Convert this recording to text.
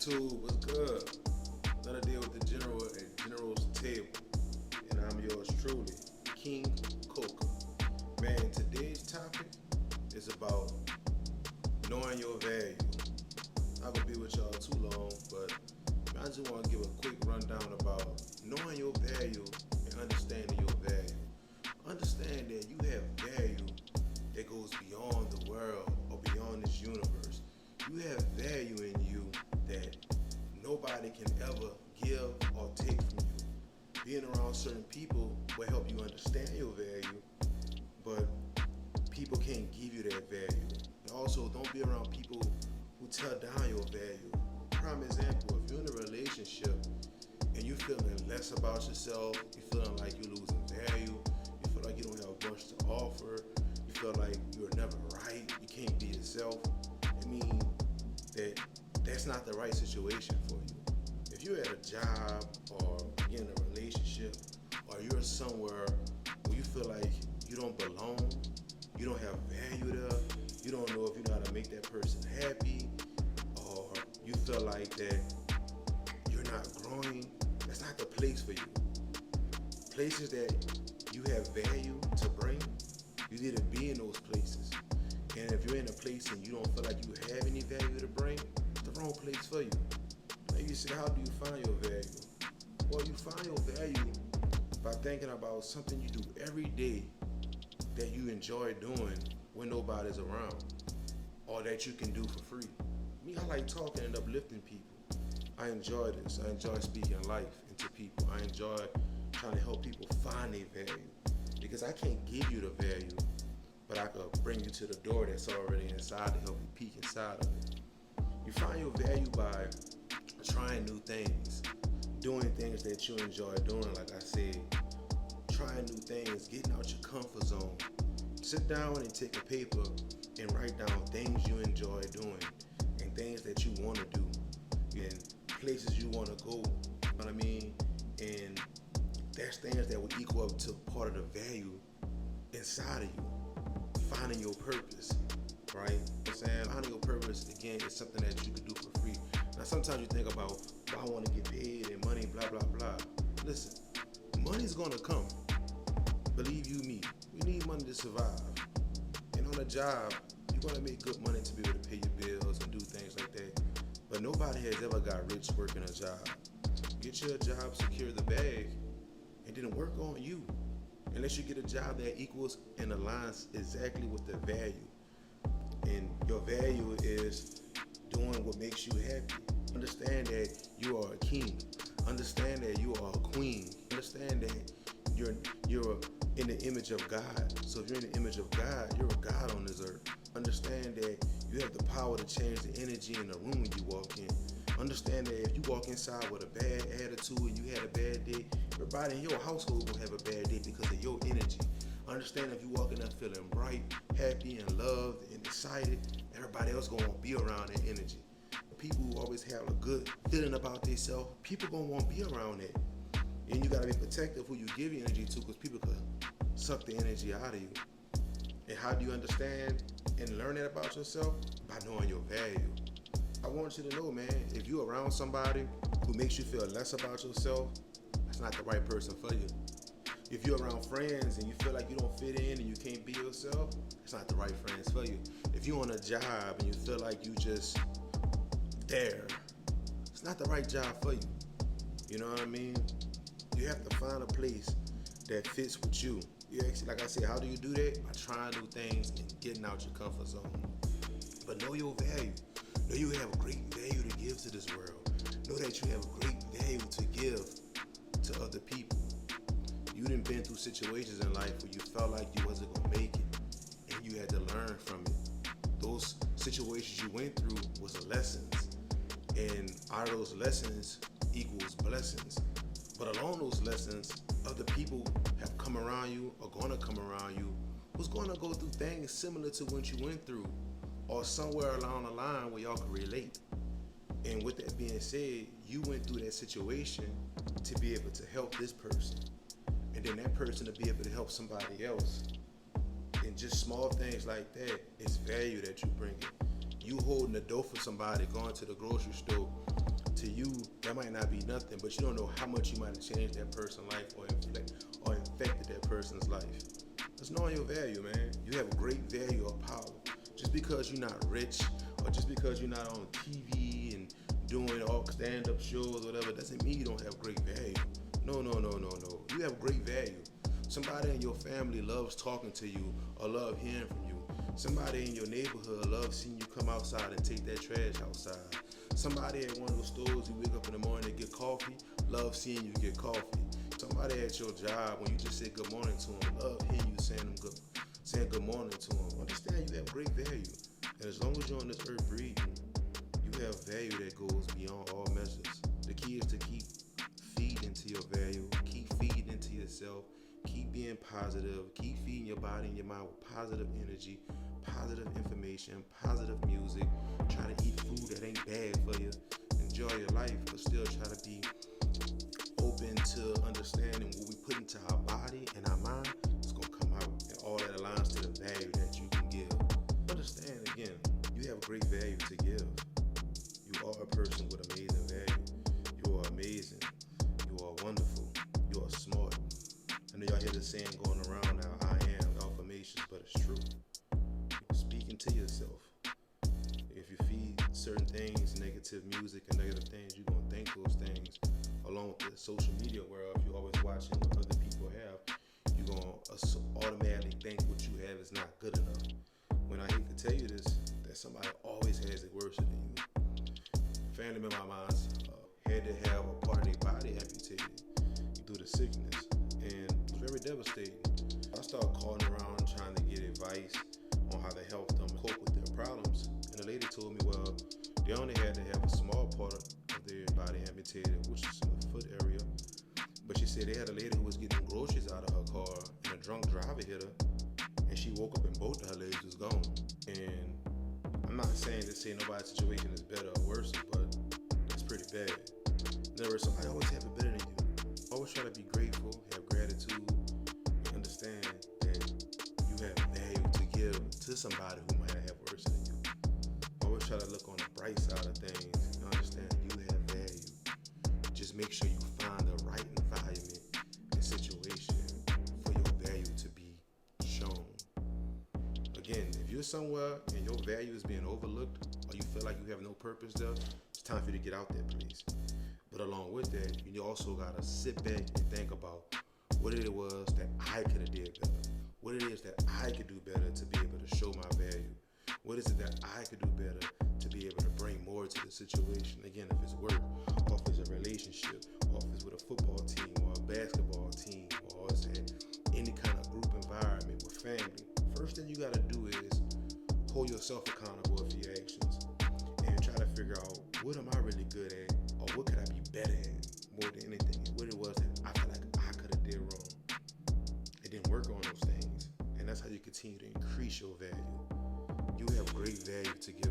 YouTube, what's good? Another day with the General at General's Table. And I'm yours truly, King Coca. Man, today's topic is about knowing your value. Not gonna be with y'all too long, but I just want to give a quick rundown about knowing your value and understanding your value. Understand that you have value that goes beyond the world or beyond this universe. You have value in you that nobody can ever give or take from you. Being around certain people will help you understand your value, but people can't give you that value. And also, don't be around people who tear down your value. Prime example, if you're in a relationship and you're feeling less about yourself, you're feeling like you're losing value, you feel like you don't have much to offer, you feel like you're never right, you can't be yourself, I mean, that's not the right situation for you. If you're at a job or you're in a relationship or you're somewhere where you feel like you don't belong, you don't have value there, you don't know if you know how to make that person happy, or you feel like that you're not growing, that's not the place for you. Places that you have value to bring, you need to be in those places. And if you're in a place and you don't feel like you have any value to bring, it's the wrong place for you. Like you say, how do you find your value? Well, you find your value by thinking about something you do every day that you enjoy doing when nobody's around, or that you can do for free. Me, I like talking and uplifting people. I enjoy this. I enjoy speaking life into people. I enjoy trying to help people find their value, because I can't give you the value, but I could bring you to the door that's already inside to help you peek inside of it. You find your value by trying new things, doing things that you enjoy doing, like I said, trying new things, getting out your comfort zone. Sit down and take a paper and write down things you enjoy doing and things that you want to do and places you want to go, you know what I mean? And that's things that will equal up to part of the value inside of you. Finding your purpose, right? You know what I'm saying? Finding your purpose, again, is something that you can do for free. Now, sometimes you think about, well, I want to get paid and money, blah, blah, blah. Listen, money's going to come. Believe you me, we need money to survive. And on a job, you're going to make good money to be able to pay your bills and do things like that. But nobody has ever got rich working a job. Get you a job, secure the bag, and then work on you. Unless you get a job that equals and aligns exactly with the value. And your value is doing what makes you happy. Understand that you are a king. Understand that you are a queen. Understand that you're in the image of God. So if you're in the image of God, you're a God on this earth. Understand that you have the power to change the energy in the room when you walk in. Understand that if you walk inside with a bad attitude and you had a bad day, everybody in your household gonna have a bad day because of your energy. Understand if you walk in there feeling bright, happy, and loved and excited, everybody else gonna be around that energy. People who always have a good feeling about themselves, people gonna want to be around that. And you gotta be protective who you give your energy to, because people could suck the energy out of you. And how do you understand and learn that about yourself? By knowing your value. I want you to know, man, if you're around somebody who makes you feel less about yourself, that's not the right person for you. If you're around friends and you feel like you don't fit in and you can't be yourself, it's not the right friends for you. If you're on a job and you feel like you just there, it's not the right job for you. You know what I mean? You have to find a place that fits with you. You actually, like I said, how do you do that? By trying new things and getting out your comfort zone. But know your value. Know you have a great value to give to this world. Know that you have a great value to give to other people. You done been through situations in life where you felt like you wasn't gonna make it, and you had to learn from it. Those situations you went through was lessons, and out of those lessons equals blessings. But along those lessons, other people have come around you or gonna come around you who's gonna go through things similar to what you went through, or somewhere along the line where y'all can relate. And with that being said, you went through that situation to be able to help this person, and then that person to be able to help somebody else. And just small things like that is value that you bring in. You holding the door for somebody, going to the grocery store, To you, that might not be nothing, but you don't know how much you might have changed that person's life or infected that person's life. That's knowing your value, man. You have a great value or power. Just because you're not rich or just because you're not on TV and doing all stand-up shows or whatever doesn't mean you don't have great value. No. You have great value. Somebody in your family loves talking to you or love hearing from you. Somebody in your neighborhood loves seeing you come outside and take that trash outside. Somebody at one of those stores you wake up in the morning to get coffee, love seeing you get coffee. Somebody at your job, when you just say good morning to them, love hearing you saying good morning to them. Understand you have great value. And as long as you're on this earth breathing, you have value that goes beyond all measures. The key is to keep feeding into your value, keep feeding into yourself, keep being positive, keep feeding your body and your mind with positive energy, positive information, positive music. Try to eat food that ain't bad for you. Enjoy your life, but still try to be open to understanding what we put into our body and our mind. It's going to come out, and all that aligns to the value that you can give. Understand, again, you have great value to give. You are a person with amazing value. You are amazing. You are wonderful. You are smart. I know y'all hear the saying going around now, I am affirmations, but it's true. Speaking to yourself. If you feed certain things, negative music and negative things, you're going to think those things. Along with the social media world, if you're always watching what other people have, you're going to automatically think what you have is not good enough. When I hate to tell you this, that somebody always has it worse than you. A family member of mine had to have a part of their body amputated due to sickness, and it was very devastating. I started calling around trying to get advice on how to help them cope with their problems, and the lady told me, well, they only had to have a small part of their body amputated, which is in the foot area. But she said they had a lady who was getting groceries out of her car, and a drunk driver hit her, and she woke up and both of her legs was gone. And I'm not saying to say nobody's situation is better or worse, but it's pretty bad. In other words, somebody always have it better than you. Always try to be grateful, have gratitude, and understand that you have value to give to somebody who might have worse than you. Always try to look on the bright side of things and understand you have value. Just make sure you find the right environment and situation for your value to be shown. Again, if you're somewhere and your value is being overlooked or you feel like you have no purpose there, it's time for you to get out that place. But along with that, you also gotta sit back and think about what it was that I could have did better. What it is that I could do better to be able to show my value. What is it that I could do better to be able to bring more to the situation? Again, if it's work, or if it's a relationship, or if it's with a football team or a basketball team, or it's at any kind of group environment with family. First thing you gotta do is hold yourself accountable for your actions and try to figure out what am I really good at, or what could I be better at more than anything, and what it was that I feel like I could have did wrong. It didn't work on those things, and that's how you continue to increase your value. You have great value to give